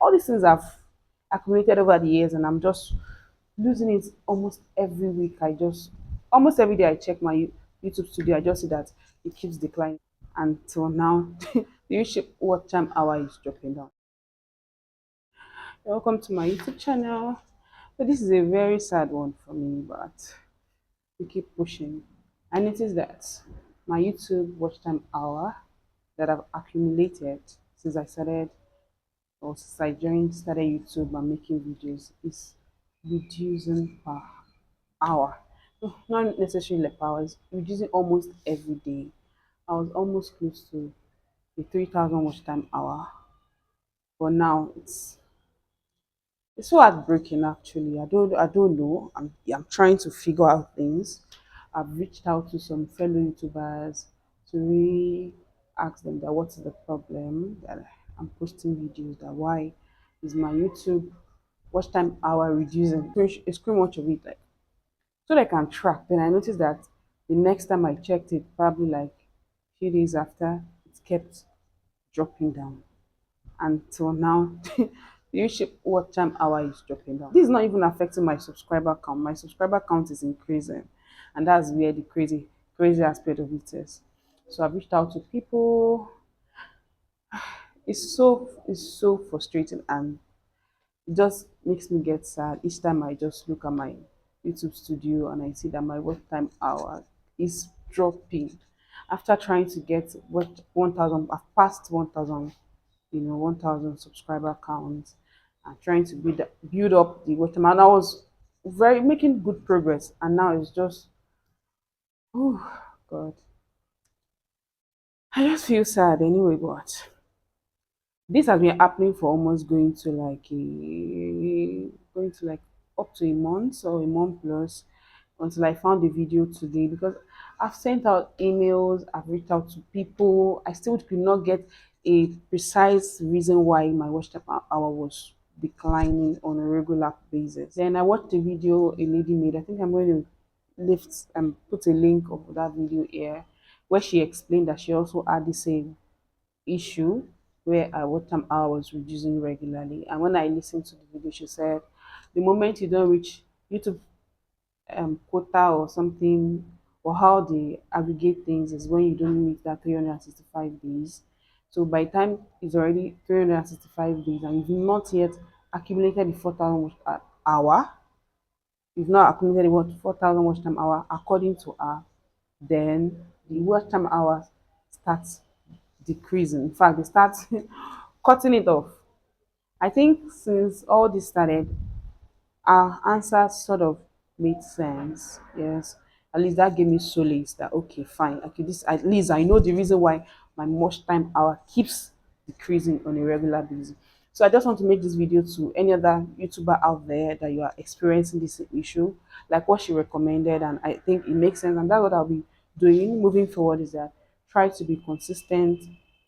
all these things I've accumulated over the years, and I'm just losing it almost every week. I just almost every day I check my YouTube studio, I just see that it keeps declining until now. The YouTube watch time hour is dropping down. Welcome to my YouTube channel. So this is a very sad one for me, but we keep pushing. I noticed that my YouTube watch time hour that I've accumulated since I started or since I started YouTube and making videos is reducing per hour. No, not necessarily per hour, it's reducing almost every day. I was almost close to the 3,000 watch time hour, but now it's so heartbreaking actually. I don't know. I'm trying to figure out things. I've reached out to some fellow YouTubers to really ask them that what is the problem that I'm posting videos, that why is my YouTube watch time hour reducing. A screen watch of it, like, so that I can track. Then I noticed that the next time I checked it, probably like a few days after, it kept dropping down until now. The YouTube watch time hour is dropping down. This is not even affecting my subscriber count. My subscriber count is increasing, and that's where the crazy aspect of it is. So I've reached out to people. It's so frustrating, and it just makes me get sad each time I just look at my YouTube studio and I see that my watch time hour is dropping. After trying to get what 1,000, I've passed 1,000, 1,000 subscriber counts, and trying to build up the watch time. And I was very making good progress, and now it's just, oh God, I just feel sad anyway. But this has been happening for almost going to like up to a month or a month plus, until I found the video today, because I've sent out emails, I've reached out to people. I still could not get a precise reason why my watch time hour was declining on a regular basis. Then I watched the video a lady made. I think I'm going to lift and put a link of that video here, where she explained that she also had the same issue where I watch time hour was reducing regularly. And when I listened to the video, she said the moment you don't reach YouTube quota or something, or how they aggregate things, is when you don't meet that 365 days. So by the time it's already 365 days and you've not yet accumulated the 4,000 hour, you've not accumulated the 4,000 watch time hour according to her, then the watch time hours starts decreasing. In fact, they start cutting it off. I think since all this started, our answer sort of made sense. Yes, at least that gave me solace that okay, fine. Okay, this at least I know the reason why my watch time hour keeps decreasing on a regular basis. So I just want to make this video to any other YouTuber out there that you are experiencing this issue, like what she recommended, and I think it makes sense. And that's what I'll be doing moving forward. Is that try to be consistent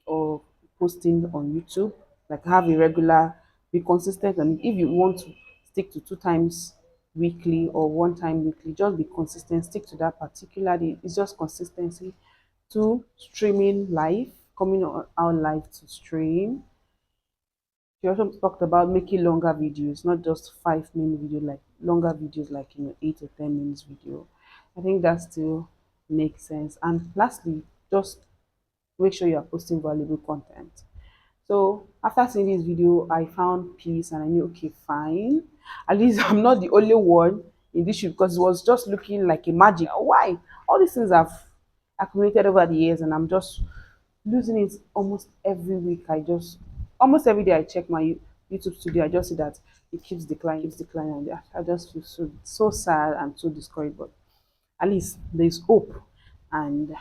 or posting on YouTube, like have a regular, be consistent, and if you want to stick to 2 times weekly or 1 time weekly, just be consistent, stick to that particularly. It's just consistency. To streaming live, coming out live to stream. She also talked about making longer videos, not just 5 minute video, like longer videos, like 8 or 10 minutes video. I think that still makes sense. And lastly, just make sure you are posting valuable content. So after seeing this video, I found peace, and I knew, okay, fine. At least I'm not the only one in this shoot, because it was just looking like a magic. Why? All these things I've accumulated over the years, and I'm just losing it almost every week. Almost every day I check my YouTube studio, I just see that it keeps declining. And I just feel so sad and so discouraged. But at least there's hope, and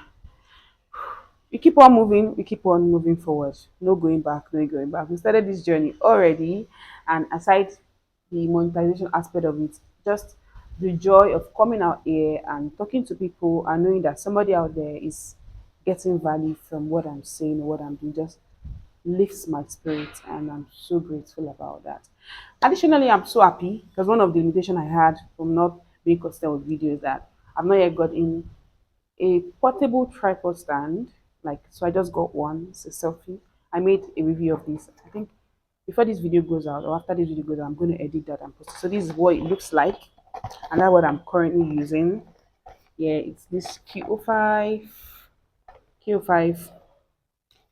we keep on moving forward. No going back, no going back. We started this journey already, and aside the monetization aspect of it, just the joy of coming out here and talking to people and knowing that somebody out there is getting value from what I'm saying, what I'm doing, just lifts my spirit, and I'm so grateful about that. Additionally, I'm so happy because one of the limitations I had from not being consistent with videos, that I've not yet got in a portable tripod stand. Like, so I just got one. It's a selfie. I made a review of this, I think before this video goes out or after this video goes out, I'm going to edit that and post it. So this is what it looks like, and that's what I'm currently using. Yeah, it's this Q05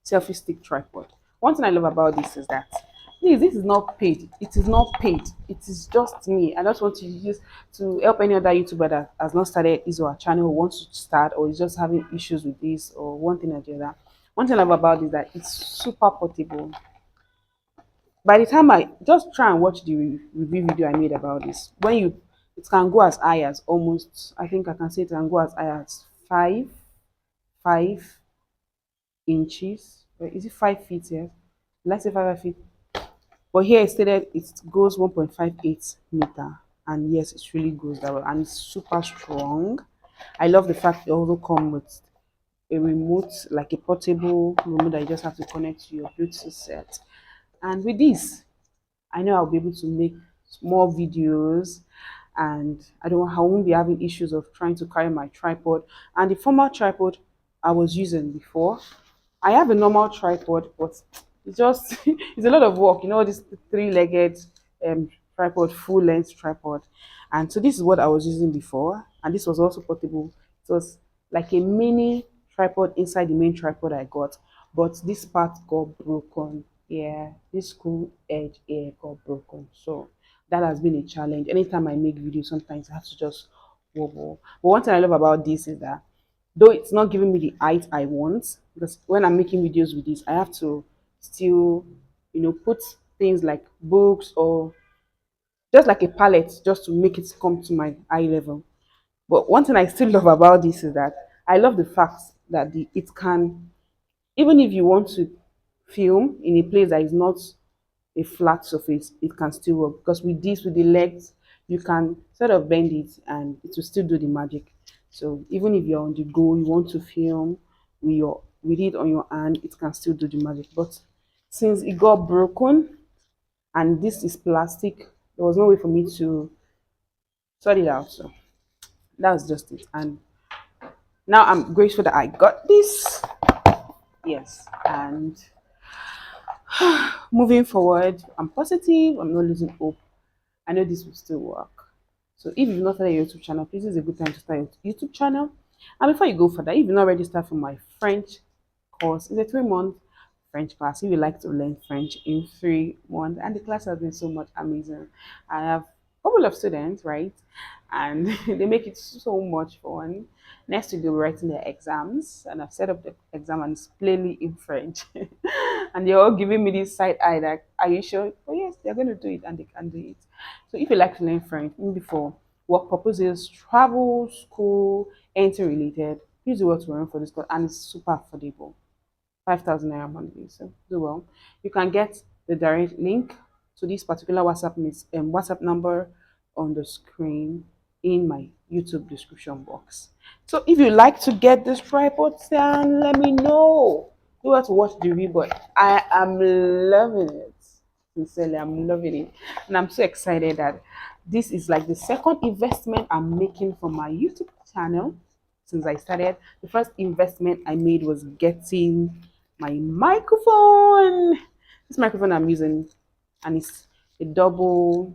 selfie stick tripod. One thing I love about this is that this is not paid. It is not paid. It is just me. I just want to use to help any other YouTuber that has not started his or her channel or wants to start or is just having issues with this or one thing or the other. One thing I love about this is that it's super portable. By the time I just try and watch the review video I made about this, when you it can go as high as almost, I think I can say it can go as high as 5 inches. Or is it 5 feet here? Let's say 5 feet. But here it stated it goes 1.58 meter. And yes, it really goes that way. And it's super strong. I love the fact it also comes with a remote, like a portable remote that you just have to connect to your Bluetooth set. And with this, I know I'll be able to make more videos, and I won't be having issues of trying to carry my tripod. And the former tripod I was using before, I have a normal tripod, but it's just it's a lot of work, this three-legged tripod, full length tripod. And so this is what I was using before, and this was also portable. It was like a mini tripod inside the main tripod I got, but this part got broken. Yeah, this screw edge here got broken. So that has been a challenge. Anytime I make videos, sometimes I have to just wobble. But one thing I love about this is that though it's not giving me the height I want, because when I'm making videos with this, I have to still, put things like books or just like a palette just to make it come to my eye level. But one thing I still love about this is that I love the fact that it can, even if you want to film in a place that is not a flat surface, it can still work, because with this, with the legs, you can sort of bend it and it will still do the magic. So even if you're on the go, you want to film with it on your hand, it can still do the magic. But since it got broken and this is plastic, there was no way for me to sort it out. So that's just it. And now I'm grateful that I got this. Yes. And moving forward, I'm positive, I'm not losing hope. I know this will still work. So if you've not started your YouTube channel, please, this is a good time to start your YouTube channel. And before you go further, if you've not registered for my French course, it's a 3-month French class. If you like to learn French in 3 months, and the class has been so much amazing. I have a couple of students, right? And they make it so much fun. Next week they'll be writing their exams, and I've set up the exam and it's plainly in French. And they're all giving me this side eye like, are you sure? Oh yes, they're going to do it, and they can do it. So if you like to learn French, maybe for work purposes, travel, school, anything related, please do well to learn for this course, and it's super affordable. 5,000 naira monthly. So do well. You can get the direct link to this particular WhatsApp number on the screen in my YouTube description box. So if you like to get this tripod, then let me know. Do well to watch the review, but I am loving it. Sincerely, I'm loving it, and I'm so excited that this is like the second investment I'm making for my YouTube channel since I started. The first investment I made was getting my microphone. This microphone I'm using, and it's a double,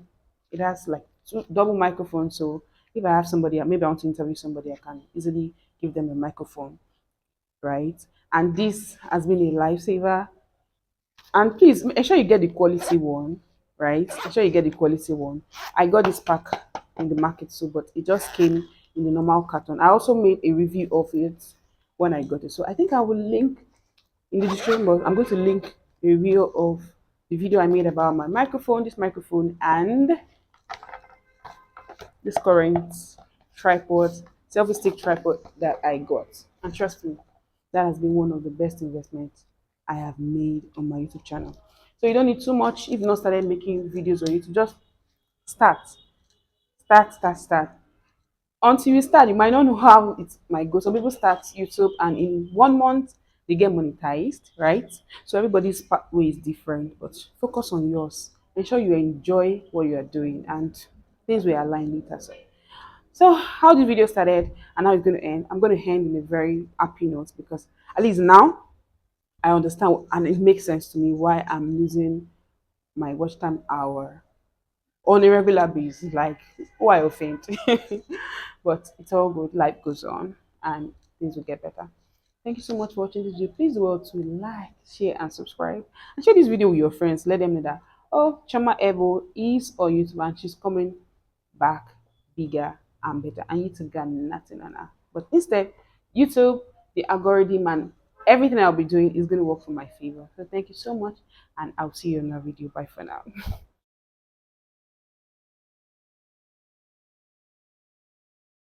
it has like double microphone. So if I have somebody, maybe I want to interview somebody, I can easily give them a microphone, right? And this has been a lifesaver. And please make sure you get the quality one, right? Make sure you get the quality one. I got this pack in the market, so but it just came in the normal carton. I also made a review of it when I got it. So I think I will link in the description box. I'm going to link a review of the video I made about my microphone, this microphone, and this current tripod, selfie stick tripod that I got. And trust me, that has been one of the best investments I have made on my YouTube channel. So you don't need too much if you've not started making videos on YouTube. Just start. Start. Until you start, you might not know how it might go. Some people start YouTube and in 1 month they get monetized, right? So everybody's pathway is different, but focus on yours. Ensure you enjoy what you are doing, and things will align later. So how the video started and how it's going to end, I'm going to end in a very happy note, because at least now I understand and it makes sense to me why I'm losing my watch time hour on a regular basis. Like, why offend? But it's all good. Life goes on, and things will get better. Thank you so much for watching this video. Please do well to like, share, and subscribe. And share this video with your friends. Let them know that, oh, Chioma Evo is on YouTube and she's coming back bigger and better. And YouTube got nothing on her. But instead, YouTube, the algorithm, and everything I'll be doing is going to work for my favor. So thank you so much. And I'll see you in another video. Bye for now.